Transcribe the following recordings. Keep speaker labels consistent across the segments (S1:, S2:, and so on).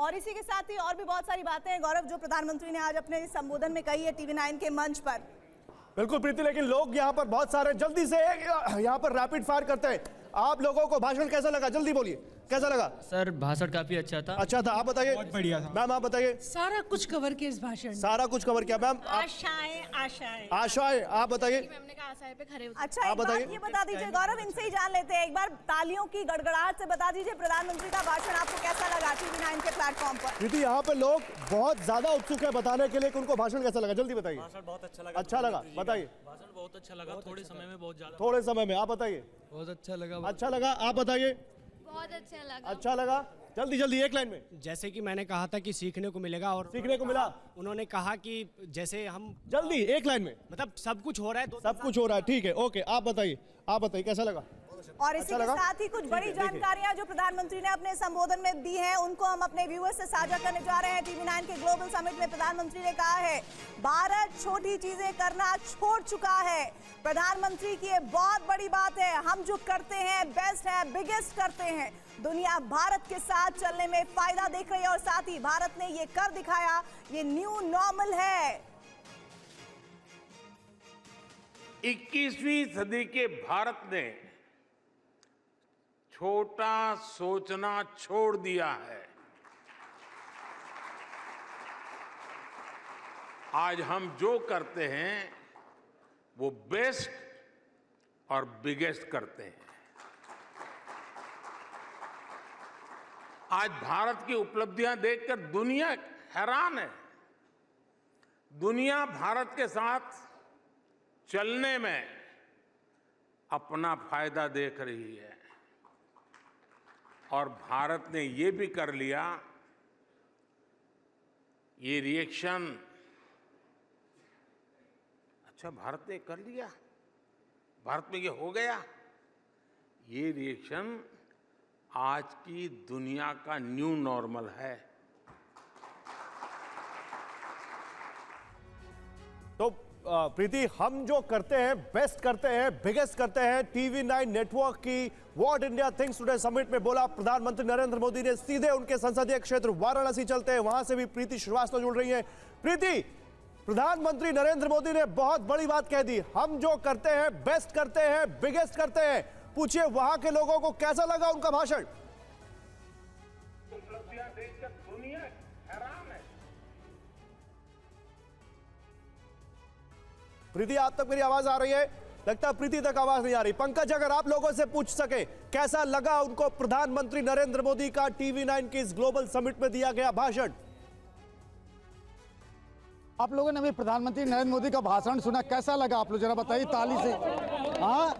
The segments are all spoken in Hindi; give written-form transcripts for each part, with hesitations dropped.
S1: और इसी के साथ ही और भी बहुत सारी बातें हैं गौरव जो प्रधानमंत्री ने आज अपने संबोधन में कही है TV9 के मंच पर।
S2: बिल्कुल प्रीति, लेकिन लोग यहाँ पर बहुत सारे जल्दी से यहाँ पर रैपिड फायर करते हैं। आप लोगों को भाषण कैसा लगा, जल्दी बोलिए, कैसा लगा?
S3: सर भाषण काफी अच्छा था।
S2: अच्छा था, आप बताइए।
S4: बहुत बढ़िया था।
S2: मैम आप बताइए।
S5: सारा कुछ कवर किया इस भाषण में।
S2: सारा कुछ कवर किया मैम। आशाएं आप बताइए।
S1: अच्छा एक बात ये बता दीजिए गौरव, इनसे ही जान लेते हैं एक बार, तालियों की गड़गड़ाहट से बता दीजिए प्रधानमंत्री का भाषण आपको कैसा लगा TV9 के प्लेटफॉर्म पर?
S2: प्रीति, यहाँ पे लोग बहुत ज्यादा उत्सुक है बताने के लिए कि उनको भाषण कैसा लगा, जल्दी बताइए।
S3: भाषण बहुत अच्छा लगा।
S2: अच्छा लगा, बताइए।
S3: भाषण बहुत अच्छा लगा, थोड़े समय में बहुत ज्यादा।
S2: थोड़े समय में, आप बताइए।
S3: बहुत अच्छा लगा।
S2: अच्छा लगा, आप बताइए।
S6: बहुत अच्छा लगा।
S2: अच्छा लगा, जल्दी जल्दी एक लाइन में।
S4: जैसे कि मैंने कहा था कि सीखने को मिलेगा, और
S2: सीखने को मिला।
S4: उन्होंने कहा कि जैसे हम
S2: जल्दी एक लाइन में,
S4: मतलब सब कुछ हो रहा है,
S2: सब कुछ हो रहा है, ठीक है, ओके। आप बताइए कैसा लगा?
S1: और इसी के साथ ही कुछ बड़ी जानकारियां जो प्रधानमंत्री ने अपने संबोधन में दी हैं उनको हम अपने व्यूअर्स से साझा करने जा रहे हैं। TV9 के ग्लोबल समिट में प्रधानमंत्री ने कहा है भारत छोटी चीजें करना छोड़ चुका है। प्रधानमंत्री की ये बहुत बड़ी बात है, हम जो करते हैं बेस्ट है, बिगेस्ट करते हैं। दुनिया भारत के साथ चलने में फायदा देख रही है और साथ ही भारत ने ये कर दिखाया, ये न्यू नॉर्मल है।
S7: 21वीं सदी के भारत ने छोटा सोचना छोड़ दिया है। आज हम जो करते हैं वो बेस्ट और बिगेस्ट करते हैं। आज भारत की उपलब्धियां देखकर दुनिया हैरान है। दुनिया भारत के साथ चलने में अपना फायदा देख रही है और भारत ने ये भी कर लिया। ये रिएक्शन, अच्छा भारत ने कर लिया, भारत में ये हो गया, ये रिएक्शन आज की दुनिया का न्यू नॉर्मल है।
S2: तो प्रीति, हम जो करते हैं बेस्ट करते हैं, बिगेस्ट करते हैं। TV9 नेटवर्क की what India thinks today summit में बोला प्रधानमंत्री नरेंद्र मोदी ने। सीधे उनके संसदीय क्षेत्र वाराणसी चलते हैं, वहां से भी प्रीति श्रीवास्तव जुड़ रही है। प्रीति, प्रधानमंत्री नरेंद्र मोदी ने बहुत बड़ी बात कह दी, हम जो करते हैं बेस्ट करते हैं, बिगेस्ट करते हैं। पूछिए वहां के लोगों को कैसा लगा उनका भाषण?
S7: उपलब्धियां देखकर दुनिया हैरान है।
S2: प्रीति, आप तक मेरी आवाज आ रही है? लगता है प्रीति तक आवाज नहीं आ रही। पंकज, अगर आप लोगों से पूछ सके कैसा लगा उनको प्रधानमंत्री नरेंद्र मोदी का TV9 की इस ग्लोबल समिट में दिया गया भाषण?
S8: आप लोगों ने भी प्रधानमंत्री नरेंद्र मोदी का भाषण सुना, कैसा लगा आप लोग जरा बताइए ताली से। हाँ,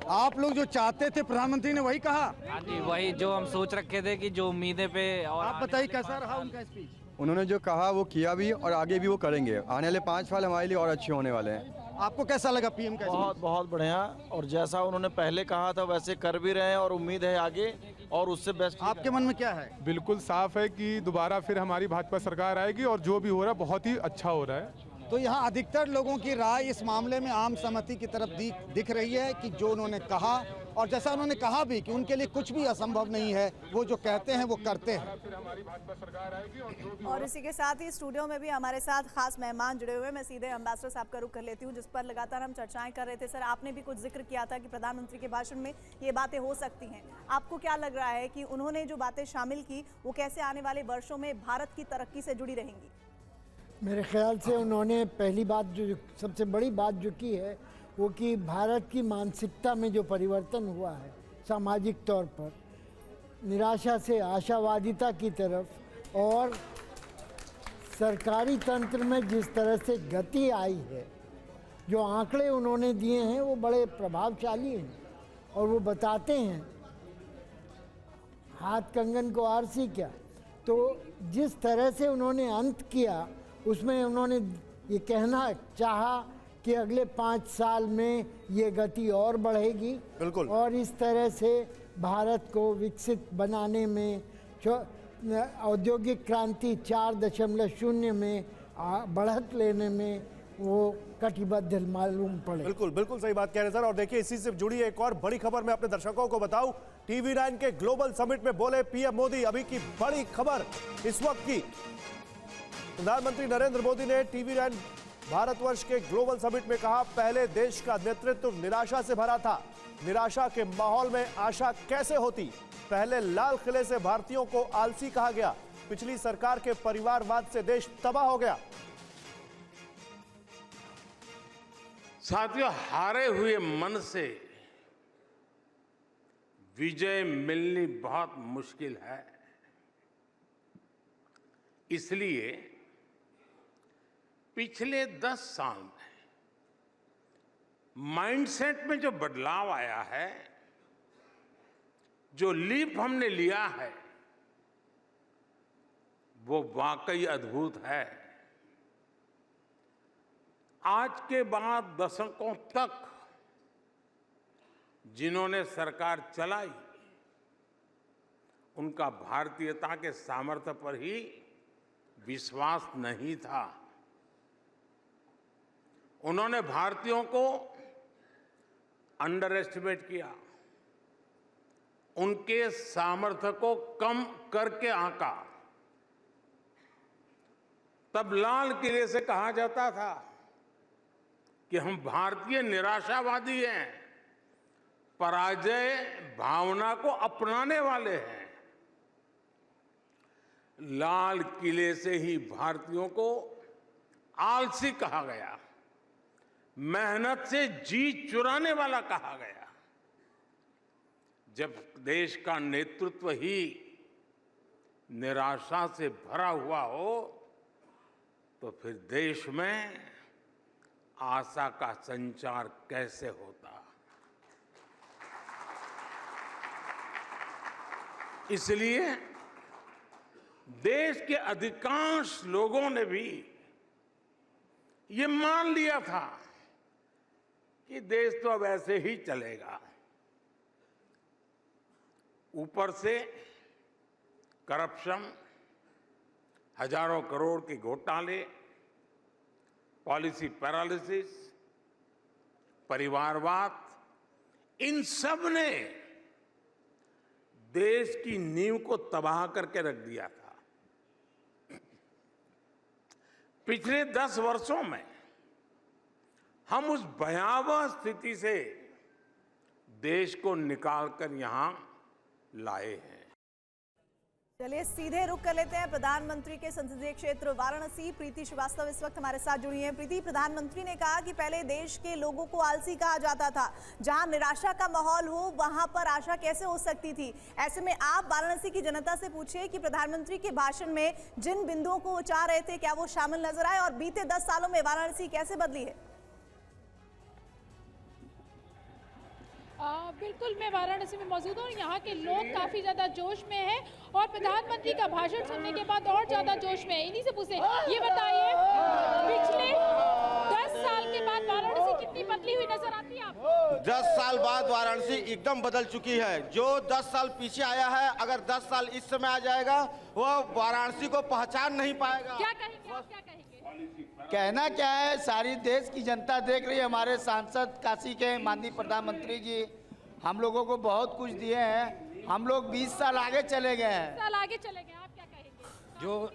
S8: आप लोग जो चाहते थे प्रधानमंत्री ने वही कहा?
S3: हाँ जी, वही जो हम सोच रखे थे कि जो उम्मीदें पे। और
S8: आप बताइए कैसा रहा उनका स्पीच?
S9: उन्होंने जो कहा वो किया भी और आगे भी वो करेंगे। आने वाले 5 साल हमारे लिए और अच्छे होने वाले हैं।
S8: आपको कैसा लगा PM का?
S10: बहुत बढ़िया, और जैसा उन्होंने पहले कहा था वैसे कर भी रहे हैं और उम्मीद है आगे और उससे बेस्ट।
S8: आपके मन में क्या है?
S11: बिल्कुल साफ है कि दोबारा फिर हमारी भाजपा सरकार आएगी और जो भी हो रहा है बहुत ही अच्छा हो रहा है।
S8: तो यहाँ अधिकतर लोगों की राय इस मामले में आम सहमति की तरफ दिख रही है कि जो उन्होंने कहा और जैसा उन्होंने कहा भी कि उनके लिए कुछ भी असंभव नहीं है, वो जो कहते हैं वो करते हैं।
S11: फिर हमारी भाजपा सरकार आएगी
S1: और इसी के साथ ही स्टूडियो में भी हमारे साथ खास मेहमान जुड़े हुए हैं। मैं सीधे एम्बेसडर साहब का रुख कर लेती हूँ जिस पर लगातार हम चर्चाएं कर रहे थे। सर, आपने भी कुछ जिक्र किया था कि प्रधानमंत्री के भाषण में ये बातें हो सकती हैं। आपको क्या लग रहा है कि उन्होंने जो बातें शामिल की वो कैसे आने वाले वर्षों में भारत की तरक्की से जुड़ी रहेंगी?
S12: मेरे ख्याल से उन्होंने पहली बात जो सबसे बड़ी बात जो की है वो कि भारत की मानसिकता में जो परिवर्तन हुआ है सामाजिक तौर पर, निराशा से आशावादिता की तरफ, और सरकारी तंत्र में जिस तरह से गति आई है, जो आंकड़े उन्होंने दिए हैं वो बड़े प्रभावशाली हैं और वो बताते हैं हाथ कंगन को आरसी क्या। तो जिस तरह से उन्होंने अंत किया उसमें उन्होंने ये कहना चाहा कि अगले 5 साल में ये गति और बढ़ेगी।
S2: बिल्कुल।
S12: और इस तरह से भारत को विकसित बनाने में औद्योगिक क्रांति 4.0 में बढ़त लेने में वो कटिबद्ध मालूम पड़े।
S2: बिल्कुल बिल्कुल सही बात कह रहे हैं सर। और देखिए, इसी से जुड़ी एक और बड़ी खबर मैं अपने दर्शकों को बताऊं। TV9 के ग्लोबल समिट में बोले पीएम मोदी। अभी की बड़ी खबर इस वक्त की, प्रधानमंत्री नरेंद्र मोदी ने TV9 भारतवर्ष के ग्लोबल समिट में कहा, पहले देश का नेतृत्व निराशा से भरा था, निराशा के माहौल में आशा कैसे होती। पहले लाल किले से भारतीयों को आलसी कहा गया, पिछली सरकार के परिवारवाद से देश तबाह हो गया।
S7: साथियों, हारे हुए मन से विजय मिलनी बहुत मुश्किल है। इसलिए पिछले 10 साल में माइंडसेट में जो बदलाव आया है, जो लीप हमने लिया है, वो वाकई अद्भुत है। आज के बाद दशकों तक जिन्होंने सरकार चलाई, उनका भारतीयता के सामर्थ्य पर ही विश्वास नहीं था। उन्होंने भारतीयों को अंडर एस्टिमेट किया, उनके सामर्थ्य को कम करके आंका। तब लाल किले से कहा जाता था कि हम भारतीय निराशावादी हैं, पराजय भावना को अपनाने वाले हैं। लाल किले से ही भारतीयों को आलसी कहा गया, मेहनत से जी चुराने वाला कहा गया। जब देश का नेतृत्व ही निराशा से भरा हुआ हो, तो फिर देश में आशा का संचार कैसे होता। इसलिए देश के अधिकांश लोगों ने भी ये मान लिया था कि देश तो अब ऐसे ही चलेगा। ऊपर से करप्शन, हजारों करोड़ के घोटाले, पॉलिसी पैरालिसिस, परिवारवाद, इन सब ने देश की नींव को तबाह करके रख दिया था। पिछले 10 वर्षों में हम उस भयावह स्थिति से देश को निकालकर यहां लाए हैं।
S1: चलिए सीधे रुक कर लेते हैं प्रधानमंत्री के संसदीय क्षेत्र वाराणसी। प्रीति श्रीवास्तव इस वक्त हमारे साथ जुड़ी हैं। प्रीति, प्रधानमंत्री ने कहा कि पहले देश के लोगों को आलसी कहा जाता था, जहां निराशा का माहौल हो वहां पर आशा कैसे हो सकती थी। ऐसे में आप वाराणसी की जनता से पूछिए कि प्रधानमंत्री के भाषण में जिन बिंदुओं को उचार रहे थे, क्या वो शामिल नजर आए, और बीते 10 सालों में वाराणसी कैसे बदली है।
S6: बिल्कुल, मैं वाराणसी में मौजूद हूँ। यहाँ के लोग काफ़ी ज़्यादा जोश में हैं और प्रधानमंत्री का भाषण सुनने के बाद और ज़्यादा जोश में है। इन्हीं से पूछे, ये बताइए पिछले 10 साल के बाद वाराणसी कितनी बदली हुई नजर आती है आपको?
S13: 10 साल बाद वाराणसी एकदम बदल चुकी है। जो 10 साल पीछे आया है, अगर 10 साल इस समय आ जाएगा, वो वाराणसी को पहचान नहीं पाएगा।
S6: क्या कहेंगे आप, क्या कहेंगे?
S13: कहना क्या है, सारी देश की जनता देख रही है। हमारे सांसद काशी के माननीय प्रधानमंत्री जी हम लोगों को बहुत कुछ दिए हैं। हम लोग 20 साल आगे चले गए हैं।
S6: 20 साल आगे चले गए, आप क्या कहेंगे?
S14: जो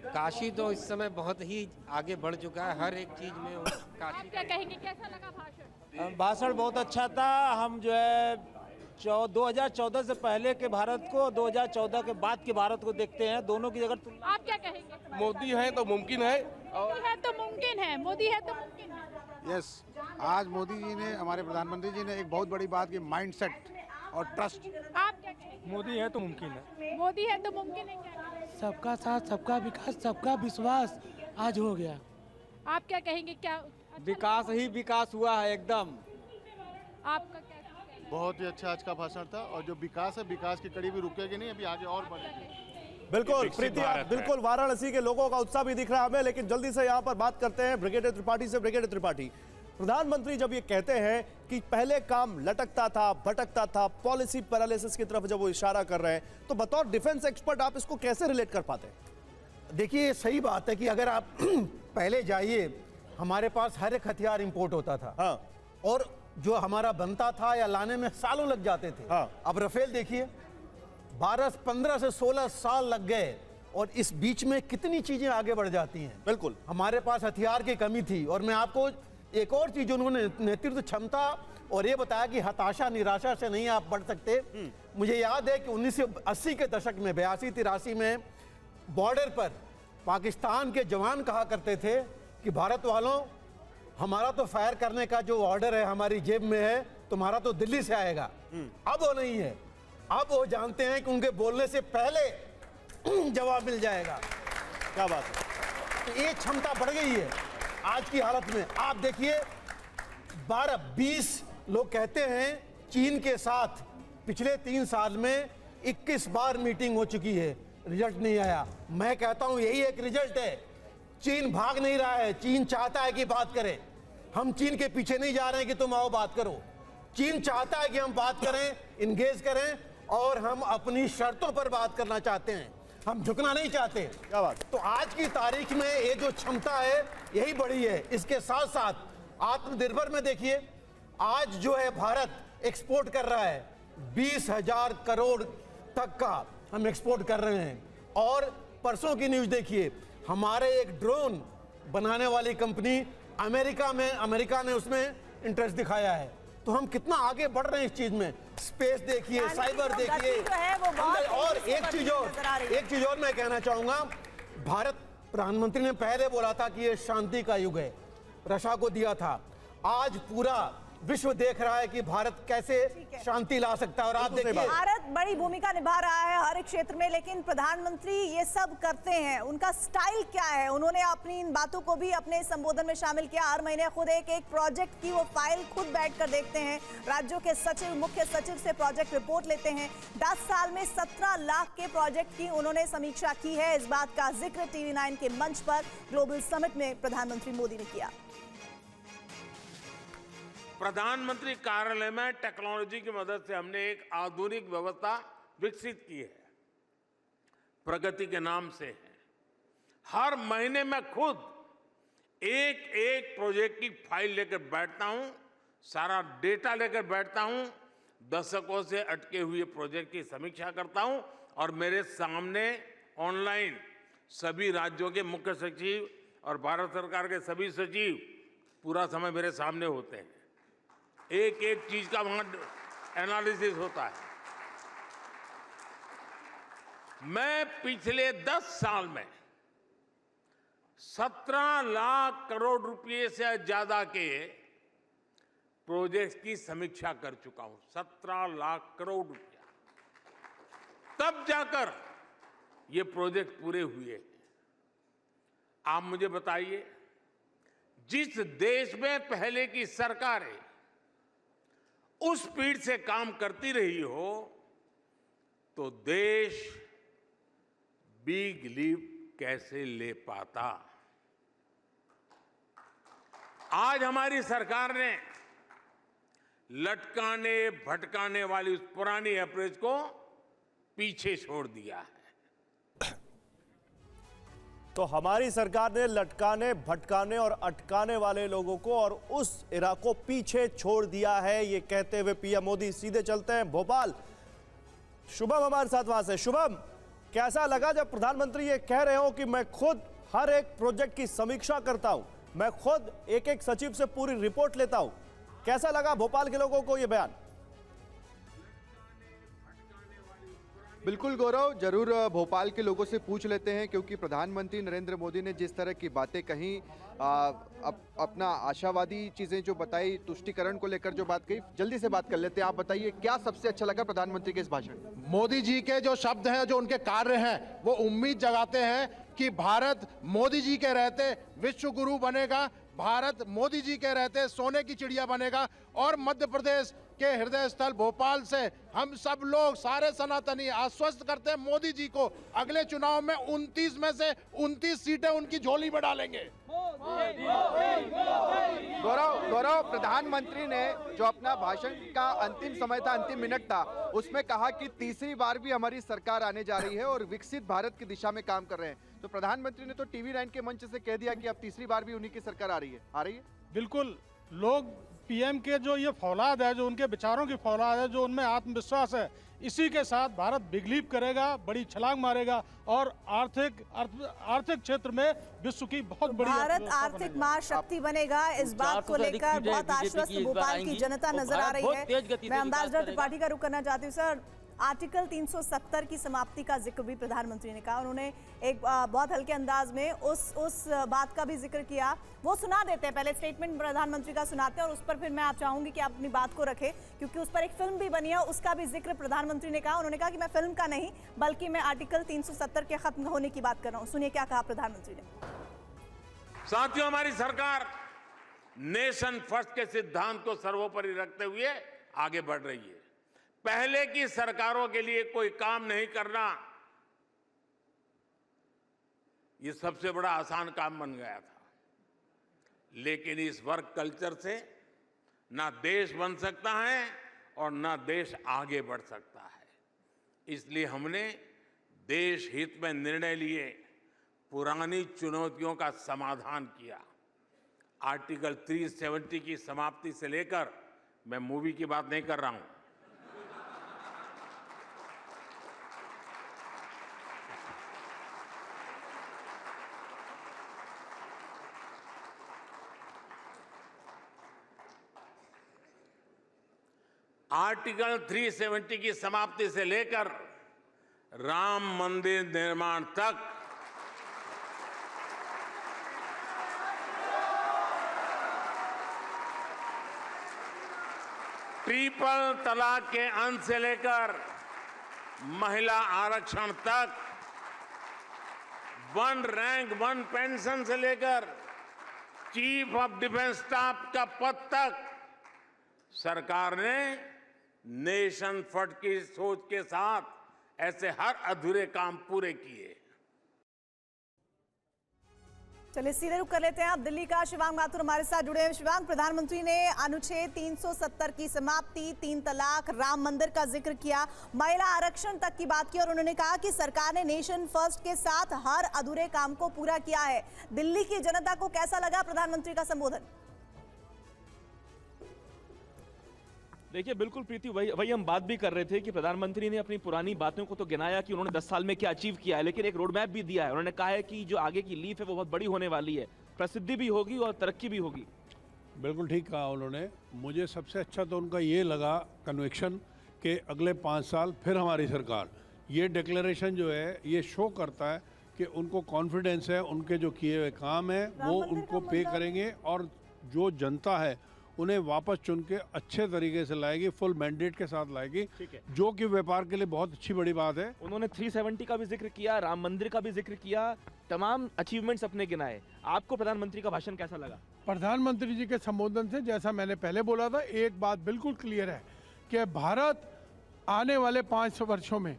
S14: काशी तो इस समय बहुत ही आगे बढ़ चुका है हर एक चीज में।
S6: आप क्या कहेंगे, कैसा लगा भाषण?
S10: भाषण बहुत अच्छा था। हम जो है 2014 से पहले के भारत को, 2014 के बाद के भारत को देखते हैं। दोनों की जगह तुलना।
S6: आप क्या कहेंगे?
S13: मोदी है तो मुमकिन है।
S6: मोदी है तो मुमकिन है, मोदी है तो मुमकिन है।
S8: यस, आज मोदी जी ने, हमारे प्रधानमंत्री जी ने एक बहुत बड़ी बात की, माइंडसेट और ट्रस्ट।
S6: आप क्या कहेंगे?
S10: मोदी है तो मुमकिन है।
S6: मोदी है तो मुमकिन है, क्या कहेंगे?
S5: सबका साथ, सबका विकास, सबका विश्वास आज हो गया।
S6: आप क्या कहेंगे, क्या
S10: विकास ही विकास हुआ है एकदम।
S6: आपका क्या?
S13: बहुत ही अच्छा आज का भाषण था, और जो विकास है, विकास की कड़ी भी रुकेगी नहीं, अभी आगे और बढ़ेगी।
S2: बिल्कुल प्रीति, बिल्कुल वाराणसी के लोगों का उत्साह भी दिख रहा है हमें। लेकिन जल्दी से यहाँ पर बात करते हैं ब्रिगेडियर त्रिपाठी से। ब्रिगेडियर त्रिपाठी, प्रधानमंत्री जब ये कहते हैं कि पहले काम लटकता था, भटकता था, पॉलिसी पैरालिसिस की तरफ जब वो इशारा कर रहे हैं, तो बतौर डिफेंस एक्सपर्ट आप इसको कैसे रिलेट कर पाते हैं?
S8: देखिए सही बात है कि अगर आप पहले जाइए, हमारे पास हर एक हथियार इंपोर्ट होता था।
S2: हाँ।
S8: और जो हमारा बनता था या लाने में सालों लग जाते थे।
S2: हाँ।
S8: अब राफेल देखिए, 15 से 16 साल लग गए और इस बीच में कितनी चीजें आगे बढ़ जाती हैं।
S2: बिल्कुल।
S8: हमारे पास हथियार की कमी थी। और मैं आपको एक और चीज, उन्होंने नेतृत्व क्षमता और ये बताया कि हताशा निराशा से नहीं आप बढ़ सकते। मुझे याद है कि 1980 के दशक में 82-83 में बॉर्डर पर पाकिस्तान के जवान कहा करते थे कि भारत वालों, हमारा तो फायर करने का जो ऑर्डर है हमारी जेब में है, तुम्हारा तो दिल्ली से आएगा। अब वो नहीं है। अब वो जानते हैं कि उनके बोलने से पहले जवाब मिल जाएगा।
S2: क्या बात है।
S8: तो ये क्षमता बढ़ गई है आज की हालत में। आप देखिए 12-20 लोग कहते हैं चीन के साथ पिछले 3 साल में 21 बार मीटिंग हो चुकी है, रिजल्ट नहीं आया। मैं कहता हूं यही एक रिजल्ट है। चीन भाग नहीं रहा है, चीन चाहता है कि बात करें। हम चीन के पीछे नहीं जा रहे हैं कि तुम आओ बात करो। चीन चाहता है कि हम बात करें, इंगेज करें, और हम अपनी शर्तों पर बात करना चाहते हैं। हम झुकना नहीं चाहते।
S2: क्या बात।
S8: तो आज की तारीख में ये जो क्षमता है यही बढ़ी है। इसके साथ साथ आत्मनिर्भर में देखिए, आज जो है भारत एक्सपोर्ट कर रहा है 20,000 करोड़ तक का हम एक्सपोर्ट कर रहे हैं। और परसों की न्यूज देखिए, हमारे एक ड्रोन बनाने वाली कंपनी अमेरिका ने उसमें इंटरेस्ट दिखाया है। तो हम कितना आगे बढ़ रहे हैं इस चीज में। स्पेस देखिए, साइबर देखिए। और एक चीज और मैं कहना चाहूंगा, भारत प्रधानमंत्री ने पहले बोला था कि ये शांति का युग है, रक्षा को दिया था। आज पूरा विश्व देख रहा है कि भारत कैसे शांति ला सकता है। और आप देखिए,
S1: भारत बड़ी भूमिका निभा रहा है हर एक क्षेत्र में, लेकिन प्रधानमंत्री ये सब करते हैं, उनका स्टाइल क्या है? उन्होंने अपनी इन बातों को भी अपने संबोधन में शामिल किया। हर महीने खुद एक प्रोजेक्ट की वो फाइल खुद बैठकर देखते हैं, राज्यों के सचिव, मुख्य सचिव से प्रोजेक्ट रिपोर्ट लेते हैं। 10 साल में 17 लाख के प्रोजेक्ट की उन्होंने समीक्षा की है। इस बात का जिक्र TV9 के मंच पर ग्लोबल समिट में प्रधानमंत्री मोदी ने किया।
S7: प्रधानमंत्री कार्यालय में टेक्नोलॉजी की मदद से हमने एक आधुनिक व्यवस्था विकसित की है, प्रगति के नाम से है। हर महीने मैं खुद एक प्रोजेक्ट की फाइल लेकर बैठता हूं, सारा डेटा लेकर बैठता हूं, दशकों से अटके हुए प्रोजेक्ट की समीक्षा करता हूं। और मेरे सामने ऑनलाइन सभी राज्यों के मुख्य सचिव और भारत सरकार के सभी सचिव पूरा समय मेरे सामने होते हैं। एक चीज का वहां एनालिसिस होता है। मैं पिछले 10 साल में 17 लाख करोड़ रुपए से ज्यादा के प्रोजेक्ट्स की समीक्षा कर चुका हूं। 17 लाख करोड़ रुपया, तब जाकर ये प्रोजेक्ट पूरे हुए। आप मुझे बताइए, जिस देश में पहले की सरकारें उस स्पीड से काम करती रही हो, तो देश बिग लीप कैसे ले पाता? आज हमारी सरकार ने लटकाने भटकाने वाली उस पुरानी अप्रोच को पीछे छोड़ दिया है।
S2: तो हमारी सरकार ने लटकाने भटकाने और अटकाने वाले लोगों को और उस इरा को पीछे छोड़ दिया है, ये कहते हुए पीएम मोदी सीधे चलते हैं भोपाल। शुभम हमारे साथ वहां से। शुभम, कैसा लगा जब प्रधानमंत्री ये कह रहे हो कि मैं खुद हर एक प्रोजेक्ट की समीक्षा करता हूं, मैं खुद एक सचिव से पूरी रिपोर्ट लेता हूं? कैसा लगा भोपाल के लोगों को ये बयान?
S9: बिल्कुल गौरव, जरूर भोपाल के लोगों से पूछ लेते हैं, क्योंकि प्रधानमंत्री नरेंद्र मोदी ने जिस तरह की बातें कही, अपना आशावादी चीजें जो बताई, तुष्टिकरण को लेकर जो बात कही, जल्दी से बात कर लेते हैं। आप बताइए क्या सबसे अच्छा लगा प्रधानमंत्री के इस भाषण में?
S15: मोदी जी के जो शब्द हैं, जो उनके कार्य हैं, वो उम्मीद जगाते हैं कि भारत मोदी जी के रहते विश्व गुरु बनेगा, भारत मोदी जी के रहते सोने की चिड़िया बनेगा और मध्य प्रदेश के हृदय स्थल भोपाल से हम सब लोग सारे सनातनी आश्वस्त करते हैं मोदी जी को, अगले चुनाव में 29 में से 29 सीटें उनकी झोली में डालेंगे।
S9: गौरव, प्रधानमंत्री ने जो अपना भाषण का अंतिम समय था, अंतिम मिनट था, उसमें कहा कि तीसरी बार भी हमारी सरकार आने जा रही है और विकसित भारत की दिशा में काम कर रहे हैं। तो प्रधानमंत्री ने तो TV9 के मंच से कह दिया कि अब तीसरी बार भी उन्हीं की सरकार आ रही है।
S11: बिल्कुल, लोग पीएम के जो ये फौलाद है, जो उनके विचारों की फौलाद है, जो उनमें आत्मविश्वास है, इसी के साथ भारत बिग लीप करेगा, बड़ी छलांग मारेगा और आर्थिक क्षेत्र में विश्व की बहुत बड़ी
S1: भारत आर्थिक महाशक्ति बनेगा। इस बात को लेकर बहुत आश्वस्त भोपाल की जनता नजर आ रही है। मैं अम्बासडर त्रिपाठी का रुख करना चाहती हूँ। सर, आर्टिकल 370 की समाप्ति का जिक्र भी प्रधानमंत्री ने कहा। उन्होंने एक बहुत हल्के अंदाज में उस बात का भी जिक्र किया। वो सुना देते हैं, पहले स्टेटमेंट प्रधानमंत्री का सुनाते हैं और उस पर फिर मैं आप चाहूंगी कि आप अपनी बात को रखें, क्योंकि उस पर एक फिल्म भी बनी है, उसका भी जिक्र प्रधानमंत्री ने कहा। उन्होंने कहा कि मैं फिल्म का नहीं बल्कि मैं आर्टिकल 370 के खत्म होने की बात कर रहा हूँ। सुनिए क्या कहा प्रधानमंत्री ने।
S7: साथियों, हमारी सरकार नेशन फर्स्ट के सिद्धांत को सर्वोपरि रखते हुए आगे बढ़ रही है। पहले की सरकारों के लिए कोई काम नहीं करना, ये सबसे बड़ा आसान काम बन गया था। लेकिन इस वर्क कल्चर से ना देश बन सकता है और ना देश आगे बढ़ सकता है। इसलिए हमने देश हित में निर्णय लिए, पुरानी चुनौतियों का समाधान किया। आर्टिकल 370 की समाप्ति से लेकर, मैं मूवी की बात नहीं कर रहा हूं, आर्टिकल 370 की समाप्ति से लेकर राम मंदिर निर्माण तक ट्रिपल तलाक के अंत से लेकर महिला आरक्षण तक, वन रैंक वन पेंशन से लेकर चीफ ऑफ डिफेंस स्टाफ का पद तक सरकार ने नेशन फर्स्ट की सोच के साथ ऐसे हर अधूरे काम पूरे किए।
S1: चलिए सीधे रुक कर लेते हैं। अब दिल्ली का शिवांग माथुर हमारे साथ जुड़े हैं। शिवांग, प्रधानमंत्री ने अनुच्छेद 370 की समाप्ति, 3 तलाक, राम मंदिर का जिक्र किया, महिला आरक्षण तक की बात की और उन्होंने कहा कि सरकार ने नेशन फर्स्ट के साथ हर अधूरे काम को पूरा किया है। दिल्ली की जनता को कैसा लगा प्रधानमंत्री का संबोधन?
S16: देखिए, बिल्कुल प्रीति, वही हम बात भी कर रहे थे कि प्रधानमंत्री ने अपनी पुरानी बातों को तो गिनाया कि उन्होंने 10 साल में क्या अचीव किया है, लेकिन एक रोड मैप भी दिया है। उन्होंने कहा है कि जो आगे की लीफ है वो बहुत बड़ी होने वाली है, प्रसिद्धि भी होगी और तरक्की भी होगी।
S17: बिल्कुल ठीक कहा उन्होंने। मुझे सबसे अच्छा तो उनका ये लगा कन्विक्शन कि अगले 5 साल फिर हमारी सरकार। ये डिक्लेरेशन जो है ये शो करता है कि उनको कॉन्फिडेंस है, उनके जो किए हुए काम है वो उनको पे करेंगे और जो जनता है उन्हें वापस चुन के अच्छे तरीके से लाएगी, फुल मैंडेट के साथ लाएगी, जो कि व्यापार के लिए बहुत अच्छी बड़ी बात है।
S16: उन्होंने 370 का भी जिक्र किया, राम मंदिर का भी जिक्र किया, तमाम अचीवमेंट्स अपने गिनाए। आपको प्रधानमंत्री का भाषण कैसा लगा?
S17: प्रधानमंत्री जी के संबोधन से, जैसा मैंने पहले बोला था, एक बात बिल्कुल क्लियर है कि भारत आने वाले 5 वर्षों में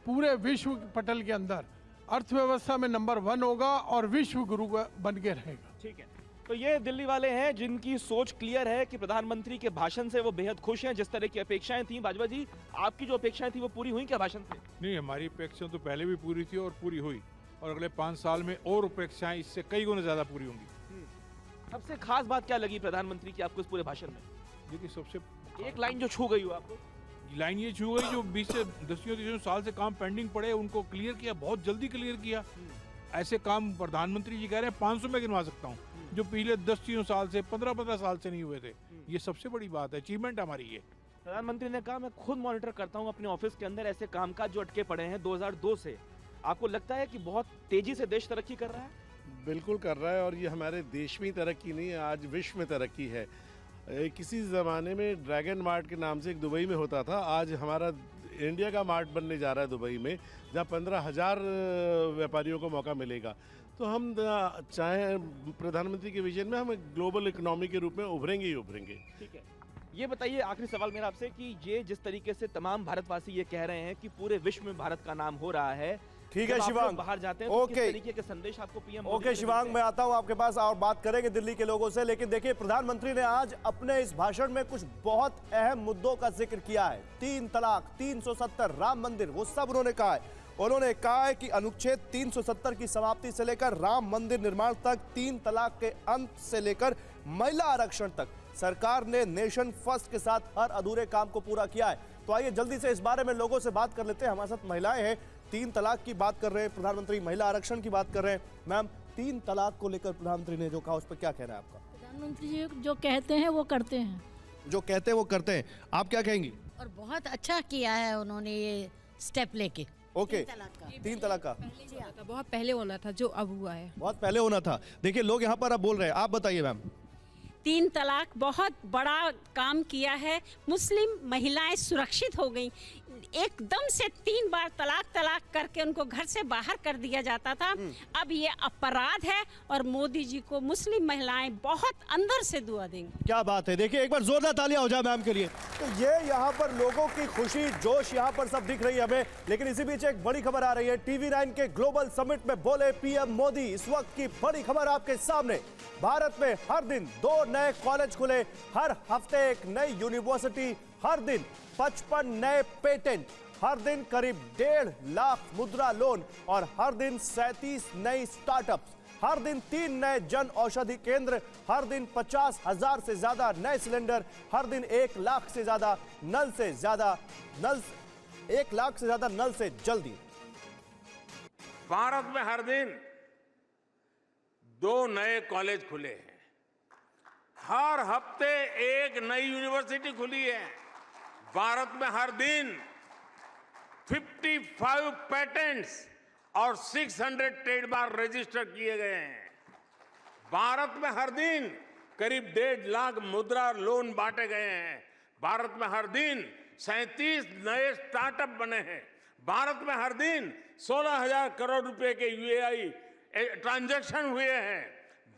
S17: पूरे विश्व पटल के अंदर अर्थव्यवस्था में नंबर 1 होगा और विश्व गुरु बन के रहेगा।
S16: ठीक है, तो ये दिल्ली वाले हैं जिनकी सोच क्लियर है कि प्रधानमंत्री के भाषण से वो बेहद खुश हैं। जिस तरह की अपेक्षाएं थी, बाजवा जी, आपकी जो अपेक्षाएं थी वो पूरी हुई क्या भाषण से?
S11: नहीं, हमारी अपेक्षाएं तो पहले भी पूरी थी और पूरी हुई, और अगले 5 साल में और अपेक्षाएं इससे कई गुना ज्यादा पूरी होंगी।
S16: सबसे खास बात क्या लगी प्रधानमंत्री की आपको इस पूरे भाषण में?
S11: देखिए, सबसे
S16: एक लाइन जो छू गई हो आपको?
S11: लाइन ये छू गई जो 20 से 10 साल से काम पेंडिंग पड़े उनको क्लियर किया, बहुत जल्दी क्लियर किया। ऐसे काम प्रधानमंत्री जी कह रहे हैं 500 में गिनवा सकता हूँ, जो पिछले 10 साल से 15 साल से नहीं हुए थे। ये सबसे बड़ी बात है, अचीवमेंट हमारी ये।
S16: प्रधानमंत्री ने कहा, मैं खुद मॉनिटर करता हूं अपने ऑफिस के अंदर ऐसे कामकाज जो अटके पड़े हैं 2002 से। आपको लगता है कि बहुत तेजी से देश तरक्की कर रहा है?
S18: बिल्कुल कर रहा है, और ये हमारे देश में तरक्की नहीं है, आज विश्व में तरक्की है। किसी ज़माने में ड्रैगन मार्ट के नाम से एक दुबई में होता था, आज हमारा इंडिया का मार्ट बनने जा रहा है दुबई में, जहाँ 15,000 व्यापारियों को मौका मिलेगा। तो हम चाहे प्रधानमंत्री के विजन में हम ग्लोबल इकोनॉमी के रूप में उभरेंगे ही उभरेंगे।
S16: ठीक है, ये बताइए आखिरी सवाल मेरा आपसे कि ये जिस तरीके से तमाम भारतवासी ये कह रहे हैं कि पूरे विश्व में भारत का नाम हो रहा है,
S2: ठीक है शिवांग,
S16: बाहर जाते हैं तो किस तरीके के संदेश आपको पीएम
S2: ओके शिवांग, मैं आता हूं आपके पास और बात करेंगे दिल्ली के लोगों से। लेकिन देखिए, प्रधानमंत्री ने आज अपने इस भाषण में कुछ बहुत अहम मुद्दों का जिक्र किया है। 3 तलाक, 370, राम मंदिर, वो सब उन्होंने कहा है। उन्होंने कहा है कि अनुच्छेद 370 की समाप्ति से लेकर राम मंदिर निर्माण तक, 3 तलाक के अंत से लेकर महिला आरक्षण तक सरकार ने नेशन फर्स्ट के साथ हर अधूरे काम को पूरा किया है। तो आइए जल्दी से इस बारे में लोगों से बात कर लेते हैं। हमारे साथ महिलाएं हैं। 3 तलाक की बात कर रहे हैं प्रधानमंत्री, महिला आरक्षण की बात कर रहे हैं। मैम, 3 तलाक को लेकर प्रधानमंत्री ने जो कहा उस पर क्या कहना है आपका?
S19: प्रधानमंत्री जी जो कहते हैं वो करते हैं,
S2: जो कहते हैं वो करते हैं, आप क्या कहेंगी?
S19: और बहुत अच्छा किया है उन्होंने ये स्टेप लेके।
S2: ओके, 3 तलाक का
S20: बहुत पहले होना था, जो अब हुआ है
S2: बहुत पहले होना था। देखिए लोग यहाँ पर अब बोल रहे हैं, आप बताइए मैम।
S21: 3 तलाक बहुत बड़ा काम किया है, मुस्लिम महिलाएं सुरक्षित हो गई। एकदम से 3 बार तलाक करके उनको घर से बाहर कर दिया जाता था, अब ये अपराध है और मोदी जी को मुस्लिम महिलाएं बहुत अंदर से दुआ देंगी।
S2: क्या बात है, देखिए एक बार जोरदार तालियां हो जाए मैम के लिए। तो ये यहाँ पर लोगों की खुशी, जोश यहाँ पर सब दिख रही है हमें। लेकिन इसी बीच एक बड़ी खबर आ रही है। TV9 के ग्लोबल समिट में बोले पीएम मोदी। इस वक्त की बड़ी खबर आपके सामने। भारत में हर दिन 2 नए कॉलेज खुले, हर हफ्ते एक नई यूनिवर्सिटी, हर दिन 55 नए पेटेंट, हर दिन करीब 1.5 लाख मुद्रा लोन और हर दिन 37 नई स्टार्टअप्स, हर दिन 3 नए जन औषधि केंद्र, हर दिन 50,000 से ज्यादा नए सिलेंडर, हर दिन 1 लाख से ज्यादा नल से जल्दी।
S7: भारत में हर दिन 2 नए कॉलेज खुले हैं, हर हफ्ते एक नई यूनिवर्सिटी खुली है। भारत में हर दिन 55 पेटेंट्स और 600 ट्रेडमार्क रजिस्टर किए गए हैं। भारत में हर दिन करीब 1.5 लाख मुद्रा लोन बांटे गए हैं। भारत में हर दिन 37 नए स्टार्टअप बने हैं। भारत में हर दिन 16,000 करोड़ रुपए के यूएई ट्रांजैक्शन हुए हैं।